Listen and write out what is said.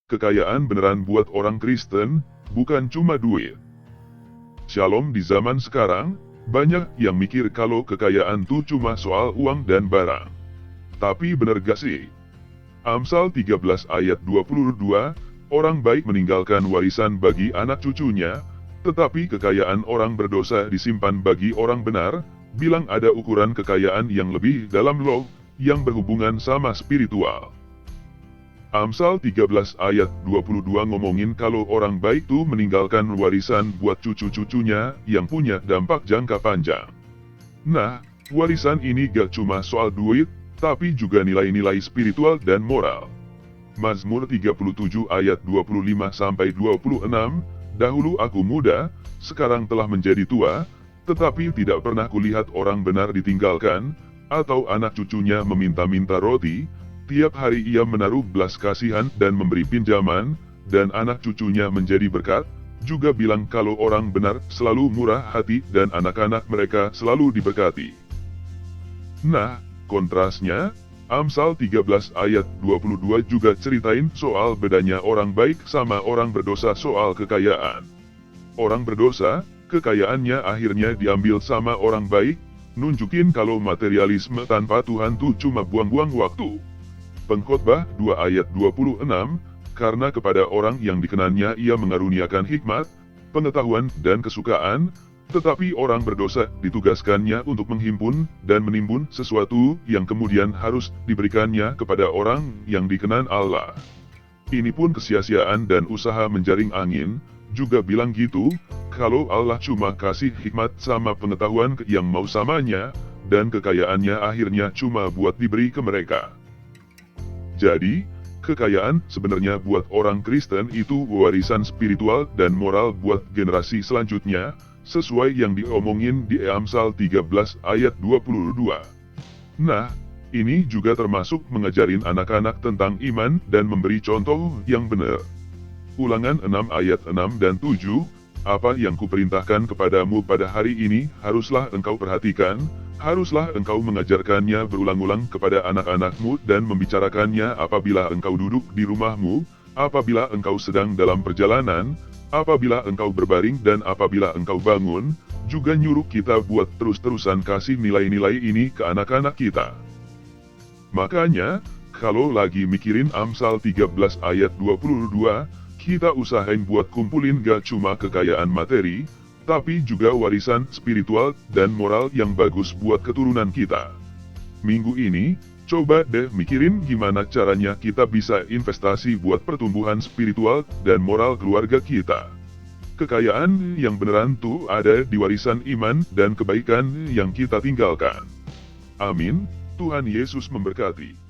Kekayaan beneran buat orang Kristen, bukan cuma duit. Shalom, di zaman sekarang, banyak yang mikir kalau kekayaan tuh cuma soal uang dan barang. Tapi bener gak sih? Amsal 13 ayat 22, orang baik meninggalkan warisan bagi anak cucunya, tetapi kekayaan orang berdosa disimpan bagi orang benar. Bilang ada ukuran kekayaan yang lebih dalam loh, yang berhubungan sama spiritual. Amsal 13 ayat 22 ngomongin kalau orang baik tuh meninggalkan warisan buat cucu-cucunya yang punya dampak jangka panjang. Nah, warisan ini gak cuma soal duit, tapi juga nilai-nilai spiritual dan moral. Mazmur 37 ayat 25-26, dahulu aku muda, sekarang telah menjadi tua, tetapi tidak pernah kulihat orang benar ditinggalkan, atau anak cucunya meminta-minta roti. Tiap hari ia menaruh belas kasihan dan memberi pinjaman, dan anak cucunya menjadi berkat. Juga bilang kalau orang benar selalu murah hati dan anak-anak mereka selalu diberkati. Nah, kontrasnya, Amsal 13 ayat 22 juga ceritain soal bedanya orang baik sama orang berdosa soal kekayaan. Orang berdosa, kekayaannya akhirnya diambil sama orang baik, nunjukin kalau materialisme tanpa Tuhan tuh cuma buang-buang waktu. Pengkhotbah 2 ayat 26, karena kepada orang yang dikenannya ia mengaruniakan hikmat, pengetahuan dan kesukaan, tetapi orang berdosa ditugaskannya untuk menghimpun dan menimbun sesuatu yang kemudian harus diberikannya kepada orang yang dikenan Allah. Ini pun kesia-siaan dan usaha menjaring angin, juga bilang gitu, kalau Allah cuma kasih hikmat sama pengetahuan yang mau samanya, dan kekayaannya akhirnya cuma buat diberi ke mereka. Jadi, kekayaan sebenarnya buat orang Kristen itu warisan spiritual dan moral buat generasi selanjutnya, sesuai yang diomongin di Amsal 13 ayat 22. Nah, ini juga termasuk mengajarin anak-anak tentang iman dan memberi contoh yang benar. Ulangan 6 ayat 6 dan 7, apa yang kuperintahkan kepadamu pada hari ini, haruslah engkau perhatikan, haruslah engkau mengajarkannya berulang-ulang kepada anak-anakmu dan membicarakannya apabila engkau duduk di rumahmu, apabila engkau sedang dalam perjalanan, apabila engkau berbaring dan apabila engkau bangun. Juga nyuruh kita buat terus-terusan kasih nilai-nilai ini ke anak-anak kita. Makanya, kalau lagi mikirin Amsal 13 ayat 22, kita usahain buat kumpulin gak cuma kekayaan materi, tapi juga warisan spiritual dan moral yang bagus buat keturunan kita. Minggu ini, coba deh mikirin gimana caranya kita bisa investasi buat pertumbuhan spiritual dan moral keluarga kita. Kekayaan yang beneran tuh ada di warisan iman dan kebaikan yang kita tinggalkan. Amin, Tuhan Yesus memberkati.